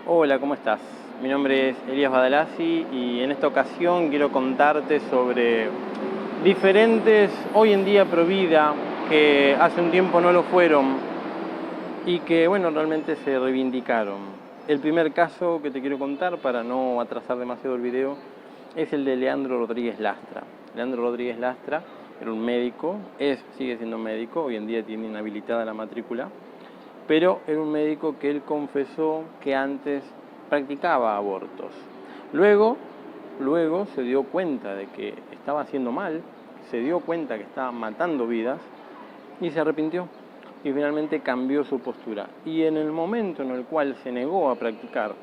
Hola, ¿cómo estás? Mi nombre es Elías Badalasi y en esta ocasión quiero contarte sobre diferentes, hoy en día pro vida, que hace un tiempo no lo fueron y que, bueno, realmente se reivindicaron. El primer caso que te quiero contar, para no atrasar demasiado el video, es el de Leandro Rodríguez Lastra. Leandro Rodríguez Lastra era un médico, sigue siendo médico, hoy en día tiene inhabilitada la matrícula, pero era un médico que él confesó que antes practicaba abortos. Luego, luego se dio cuenta de que estaba haciendo mal, se dio cuenta que estaba matando vidas y se arrepintió y finalmente cambió su postura. Y en el momento en el cual se negó a practicar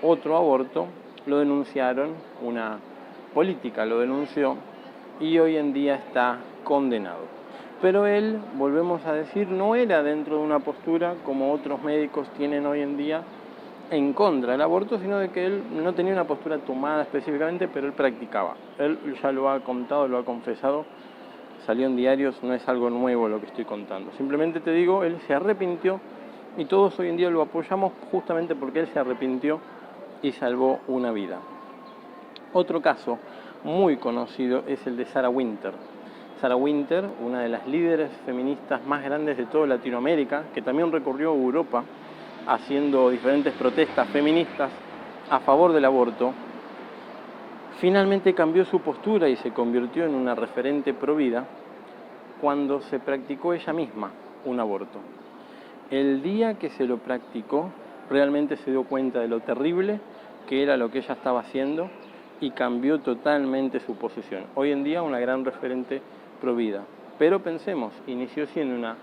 otro aborto, lo denunciaron, una política lo denunció y hoy en día está condenado. Pero él, volvemos a decir, no era dentro de una postura como otros médicos tienen hoy en día en contra del aborto, sino de que él no tenía una postura tomada específicamente, pero él practicaba. Él ya lo ha contado, lo ha confesado, salió en diarios, no es algo nuevo lo que estoy contando. Simplemente te digo, él se arrepintió y todos hoy en día lo apoyamos justamente porque él se arrepintió y salvó una vida. Otro caso muy conocido es el de Sarah Winter. Sarah Winter, una de las líderes feministas más grandes de toda Latinoamérica, que también recorrió Europa haciendo diferentes protestas feministas a favor del aborto, finalmente cambió su postura y se convirtió en una referente pro vida cuando se practicó ella misma un aborto. El día que se lo practicó, realmente se dio cuenta de lo terrible que era lo que ella estaba haciendo y cambió totalmente su posición. Hoy en día una gran referente pro vida. Pero pensemos, inició siendo una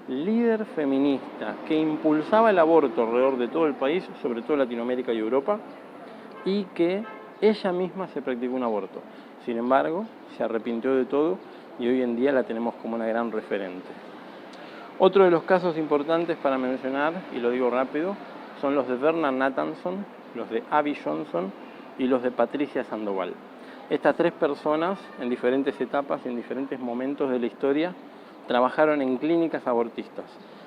líder feminista que impulsaba el aborto alrededor de todo el país, sobre todo Latinoamérica y Europa, y que ella misma se practicó un aborto. Sin embargo, se arrepintió de todo y hoy en día la tenemos como una gran referente. Otro de los casos importantes para mencionar, y lo digo rápido, son los de Bernard Nathanson, los de Abby Johnson y los de Patricia Sandoval. Estas tres personas, en diferentes etapas y en diferentes momentos de la historia, trabajaron en clínicas abortistas,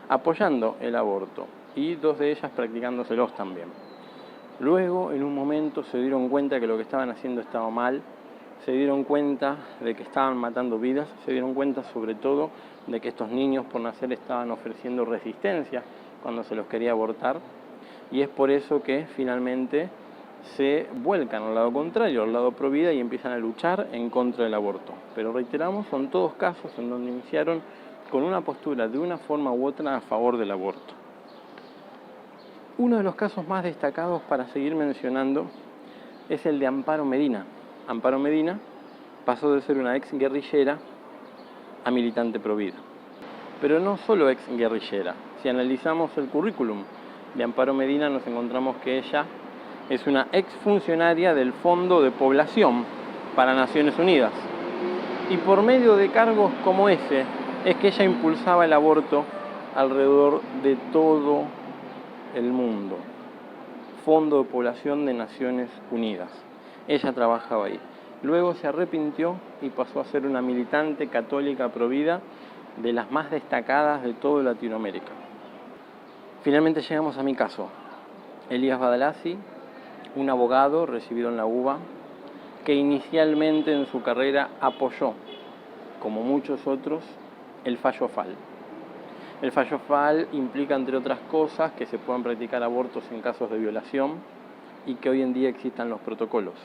apoyando el aborto, y dos de ellas practicándoselos también. Luego, en un momento, se dieron cuenta que lo que estaban haciendo estaba mal, se dieron cuenta de que estaban matando vidas, se dieron cuenta sobre todo de que estos niños por nacer estaban ofreciendo resistencia cuando se los quería abortar, y es por eso que finalmente se vuelcan al lado contrario, al lado pro vida, y empiezan a luchar en contra del aborto. Pero reiteramos, son todos casos en donde iniciaron con una postura de una forma u otra a favor del aborto. Uno de los casos más destacados para seguir mencionando es el de Amparo Medina. Amparo Medina pasó de ser una ex guerrillera a militante pro vida. Pero no solo ex guerrillera. Si analizamos el currículum de Amparo Medina, nos encontramos que ella es una ex funcionaria del Fondo de Población para Naciones Unidas. Y por medio de cargos como ese, es que ella impulsaba el aborto alrededor de todo el mundo. Fondo de Población de Naciones Unidas. Ella trabajaba ahí. Luego se arrepintió y pasó a ser una militante católica pro vida de las más destacadas de toda Latinoamérica. Finalmente llegamos a mi caso. Elías Badalasi, un abogado recibido en la UBA, que inicialmente en su carrera apoyó, como muchos otros, el fallo FAL. El fallo FAL implica, entre otras cosas, que se puedan practicar abortos en casos de violación y que hoy en día existan los protocolos.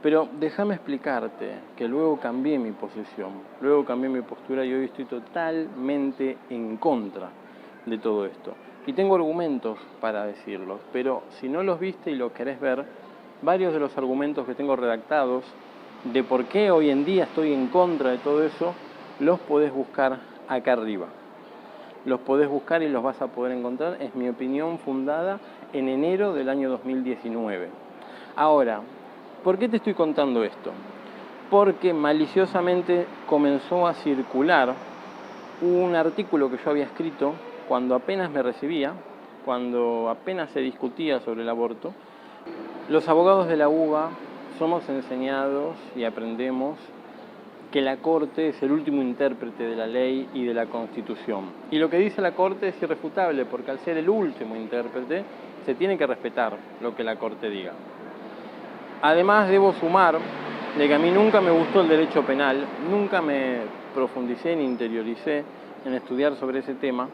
Pero déjame explicarte que luego cambié mi posición, luego cambié mi postura y hoy estoy totalmente en contra de todo esto. Y tengo argumentos para decirlos, pero si no los viste y los querés ver, varios de los argumentos que tengo redactados de por qué hoy en día estoy en contra de todo eso, los podés buscar acá arriba. Los podés buscar y los vas a poder encontrar, es mi opinión fundada en enero del año 2019. Ahora, ¿por qué te estoy contando esto? Porque maliciosamente comenzó a circular un artículo que yo había escrito cuando apenas me recibía, cuando apenas se discutía sobre el aborto. Los abogados de la UBA somos enseñados y aprendemos que la Corte es el último intérprete de la ley y de la Constitución. Y lo que dice la Corte es irrefutable, porque al ser el último intérprete, se tiene que respetar lo que la Corte diga. Además, debo sumar de que a mí nunca me gustó el derecho penal, nunca me profundicé ni interioricé en estudiar sobre ese tema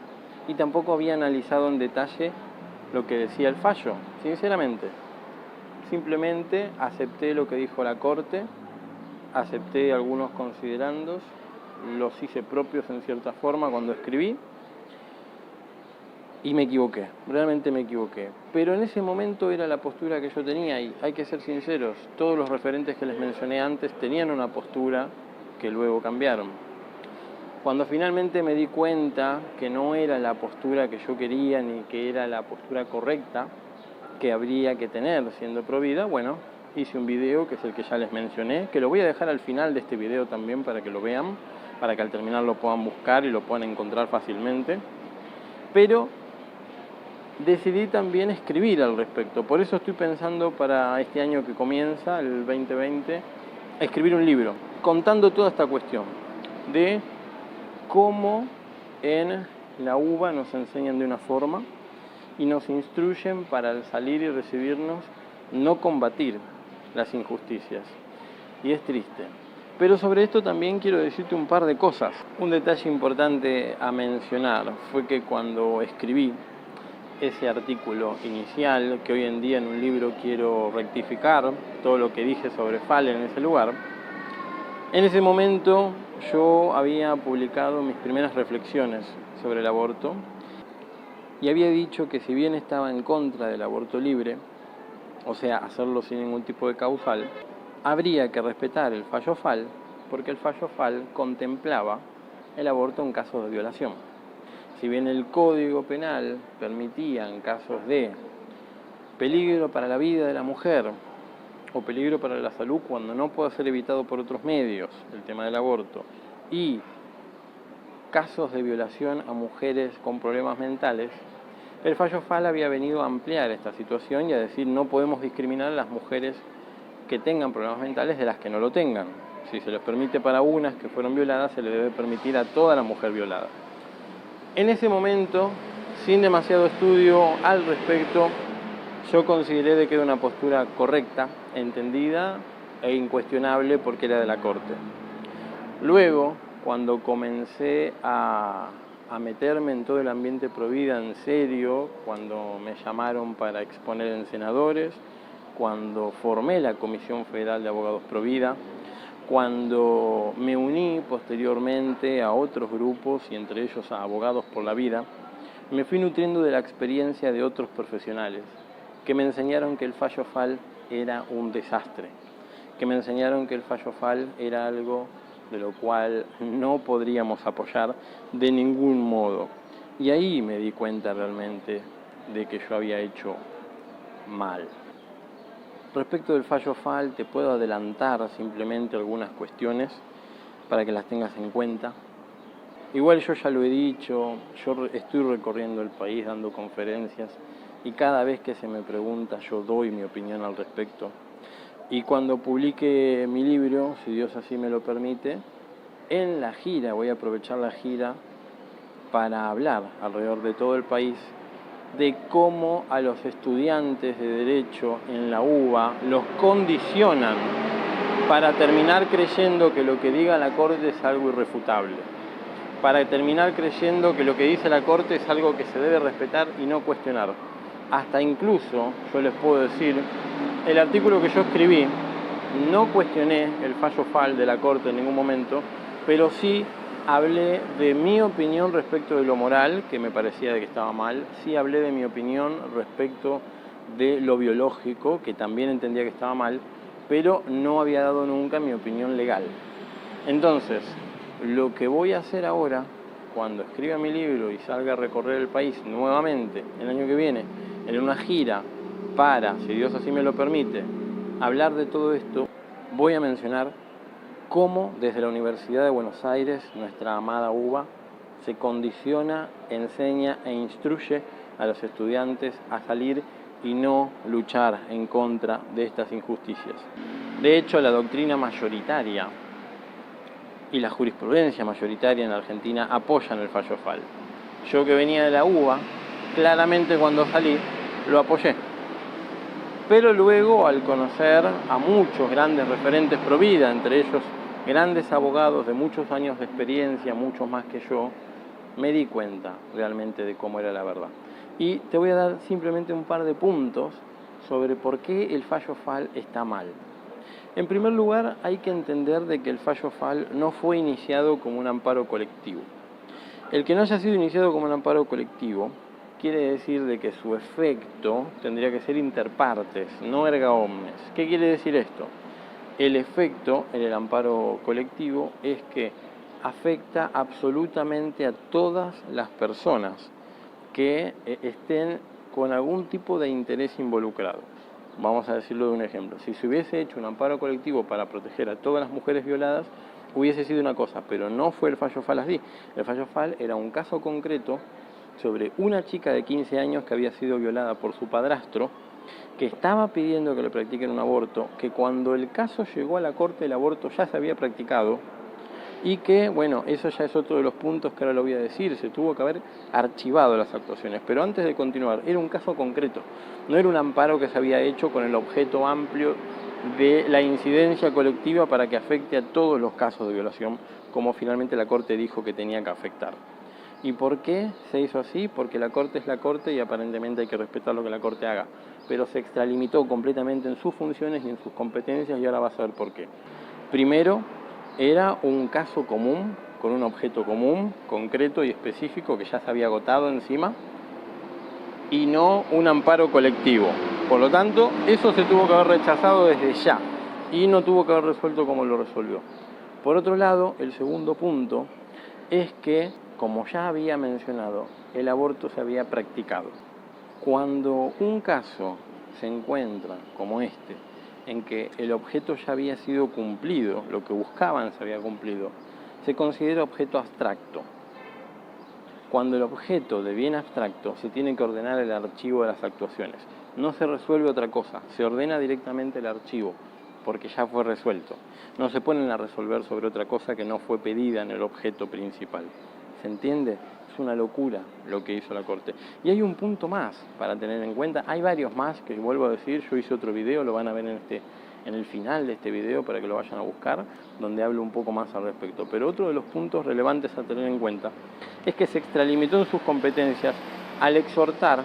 y tampoco había analizado en detalle lo que decía el fallo, sinceramente. Simplemente acepté lo que dijo la Corte, acepté algunos considerandos, los hice propios en cierta forma cuando escribí y me equivoqué, realmente me equivoqué. Pero en ese momento era la postura que yo tenía y hay que ser sinceros, todos los referentes que les mencioné antes tenían una postura que luego cambiaron. Cuando finalmente me di cuenta que no era la postura que yo quería ni que era la postura correcta que habría que tener siendo provida, bueno, hice un video que es el que ya les mencioné, que lo voy a dejar al final de este video también para que lo vean, para que al terminar lo puedan buscar y lo puedan encontrar fácilmente. Pero decidí también escribir al respecto, por eso estoy pensando para este año que comienza, el 2020, escribir un libro contando toda esta cuestión de cómo en la UBA nos enseñan de una forma y nos instruyen para al salir y recibirnos no combatir las injusticias. Y es triste. Pero sobre esto también quiero decirte un par de cosas. Un detalle importante a mencionar fue que cuando escribí ese artículo inicial, que hoy en día en un libro quiero rectificar todo lo que dije sobre Fallen en ese lugar, en ese momento yo había publicado mis primeras reflexiones sobre el aborto y había dicho que si bien estaba en contra del aborto libre, o sea, hacerlo sin ningún tipo de causal, habría que respetar el fallo FAL, porque el fallo FAL contemplaba el aborto en casos de violación. Si bien el Código Penal permitía en casos de peligro para la vida de la mujer o peligro para la salud cuando no puede ser evitado por otros medios, el tema del aborto, y casos de violación a mujeres con problemas mentales, el fallo FAL había venido a ampliar esta situación y a decir no podemos discriminar a las mujeres que tengan problemas mentales de las que no lo tengan. Si se les permite para unas que fueron violadas, se le debe permitir a toda la mujer violada. En ese momento, sin demasiado estudio al respecto, yo consideré de que era una postura correcta, entendida e incuestionable porque era de la Corte. Luego, cuando comencé a meterme en todo el ambiente provida en serio, cuando me llamaron para exponer en senadores, cuando formé la Comisión Federal de Abogados Provida, cuando me uní posteriormente a otros grupos y entre ellos a Abogados por la Vida, me fui nutriendo de la experiencia de otros profesionales que me enseñaron que el fallo FAL era un desastre, que me enseñaron que el fallo FAL era algo de lo cual no podríamos apoyar de ningún modo. Y ahí me di cuenta realmente de que yo había hecho mal. Respecto del fallo FAL, te puedo adelantar simplemente algunas cuestiones para que las tengas en cuenta. Igual yo ya lo he dicho, yo estoy recorriendo el país dando conferencias y cada vez que se me pregunta yo doy mi opinión al respecto. Y cuando publique mi libro, si Dios así me lo permite, en la gira, voy a aprovechar la gira para hablar alrededor de todo el país de cómo a los estudiantes de Derecho en la UBA los condicionan para terminar creyendo que lo que diga la Corte es algo irrefutable, para terminar creyendo que lo que dice la Corte es algo que se debe respetar y no cuestionar. Hasta incluso, yo les puedo decir, el artículo que yo escribí, no cuestioné el fallo FAL de la Corte en ningún momento, pero sí hablé de mi opinión respecto de lo moral, que me parecía de que estaba mal, sí hablé de mi opinión respecto de lo biológico, que también entendía que estaba mal, pero no había dado nunca mi opinión legal. Entonces, lo que voy a hacer ahora, cuando escriba mi libro y salga a recorrer el país nuevamente el año que viene, en una gira para, si Dios así me lo permite, hablar de todo esto, voy a mencionar cómo desde la Universidad de Buenos Aires, nuestra amada UBA, se condiciona, enseña e instruye a los estudiantes a salir y no luchar en contra de estas injusticias. De hecho, la doctrina mayoritaria y la jurisprudencia mayoritaria en Argentina apoyan el fallo FAL. Yo que venía de la UBA, claramente cuando salí, lo apoyé. Pero luego, al conocer a muchos grandes referentes pro vida, entre ellos grandes abogados de muchos años de experiencia, muchos más que yo, me di cuenta realmente de cómo era la verdad. Y te voy a dar simplemente un par de puntos sobre por qué el fallo FAL está mal. En primer lugar, hay que entender de que el fallo FAL no fue iniciado como un amparo colectivo. El que no haya sido iniciado como un amparo colectivo quiere decir de que su efecto tendría que ser inter partes, no erga omnes. ¿Qué quiere decir esto? El efecto en el amparo colectivo es que afecta absolutamente a todas las personas que estén con algún tipo de interés involucrado. Vamos a decirlo de un ejemplo. Si se hubiese hecho un amparo colectivo para proteger a todas las mujeres violadas, hubiese sido una cosa, pero no fue el fallo FAL así. El fallo FAL era un caso concreto sobre una chica de 15 años que había sido violada por su padrastro, que estaba pidiendo que le practiquen un aborto, que cuando el caso llegó a la corte el aborto ya se había practicado, y que, bueno, eso ya es otro de los puntos que ahora lo voy a decir, se tuvo que haber archivado las actuaciones. Pero antes de continuar, era un caso concreto, no era un amparo que se había hecho con el objeto amplio de la incidencia colectiva para que afecte a todos los casos de violación, como finalmente la Corte dijo que tenía que afectar. ¿Y por qué se hizo así? Porque la Corte es la Corte y aparentemente hay que respetar lo que la Corte haga, pero se extralimitó completamente en sus funciones y en sus competencias, y ahora vas a ver por qué. Primero, era un caso común, con un objeto común, concreto y específico que ya se había agotado encima, y no un amparo colectivo. Por lo tanto, eso se tuvo que haber rechazado desde ya y no tuvo que haber resuelto como lo resolvió. Por otro lado, el segundo punto es que, como ya había mencionado, el aborto se había practicado. Cuando un caso se encuentra como este, en que el objeto ya había sido cumplido, lo que buscaban se había cumplido, se considera objeto abstracto. Cuando el objeto de bien abstracto, se tiene que ordenar el archivo de las actuaciones. No se resuelve otra cosa, se ordena directamente el archivo, porque ya fue resuelto. No se ponen a resolver sobre otra cosa que no fue pedida en el objeto principal. ¿Se entiende? Es una locura lo que hizo la Corte. Y hay un punto más para tener en cuenta. Hay varios más que vuelvo a decir. Yo hice otro video, lo van a ver en el final de este video para que lo vayan a buscar, donde hablo un poco más al respecto. Pero otro de los puntos relevantes a tener en cuenta es que se extralimitó en sus competencias al exhortar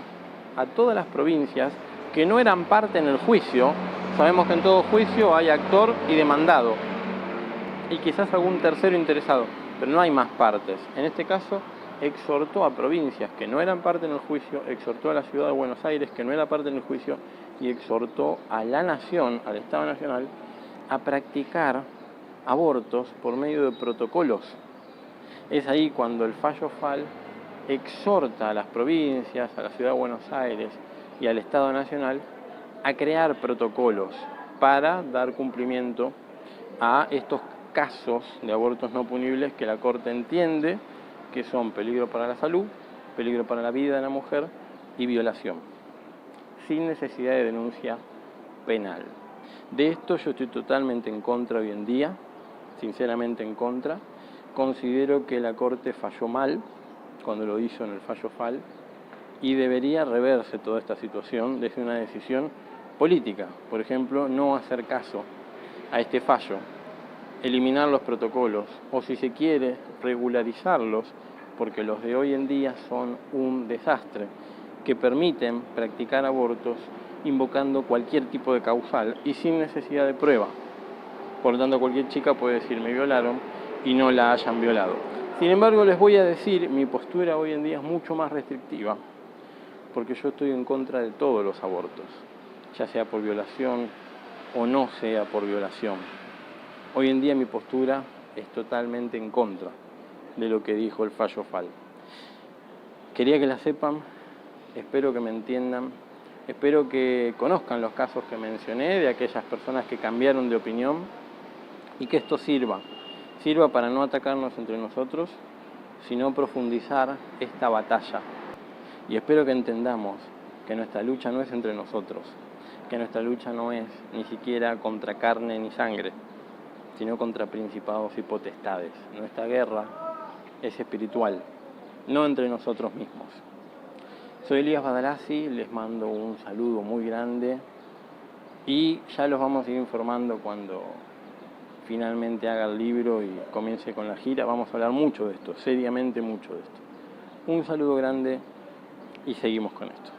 a todas las provincias que no eran parte en el juicio. Sabemos que en todo juicio hay actor y demandado, y quizás algún tercero interesado, pero no hay más partes. En este caso, exhortó a provincias que no eran parte en el juicio, exhortó a la ciudad de Buenos Aires, que no era parte en el juicio, y exhortó a la nación, al Estado Nacional, a practicar abortos por medio de protocolos. Es ahí cuando el fallo FAL exhorta a las provincias, a la ciudad de Buenos Aires y al Estado Nacional a crear protocolos para dar cumplimiento a estos casos de abortos no punibles que la Corte entiende que son peligro para la salud, peligro para la vida de la mujer y violación, sin necesidad de denuncia penal. De esto yo estoy totalmente en contra hoy en día, sinceramente en contra. Considero que la Corte falló mal cuando lo hizo en el fallo FAL y debería reverse toda esta situación desde una decisión política. Por ejemplo, no hacer caso a este fallo, eliminar los protocolos o, si se quiere, regularizarlos, porque los de hoy en día son un desastre, que permiten practicar abortos invocando cualquier tipo de causal y sin necesidad de prueba. Por lo tanto, cualquier chica puede decir me violaron y no la hayan violado. Sin embargo, les voy a decir, mi postura hoy en día es mucho más restrictiva, porque yo estoy en contra de todos los abortos, ya sea por violación o no sea por violación. Hoy en día mi postura es totalmente en contra de lo que dijo el fallo FAL. Quería que la sepan, espero que me entiendan, espero que conozcan los casos que mencioné de aquellas personas que cambiaron de opinión y que esto sirva para no atacarnos entre nosotros, sino profundizar esta batalla. Y espero que entendamos que nuestra lucha no es entre nosotros, que nuestra lucha no es ni siquiera contra carne ni sangre, sino contra principados y potestades. Nuestra guerra es espiritual, no entre nosotros mismos. Soy Elías Badalasi, les mando un saludo muy grande y ya los vamos a ir informando cuando finalmente haga el libro y comience con la gira. Vamos a hablar mucho de esto, seriamente mucho de esto. Un saludo grande y seguimos con esto.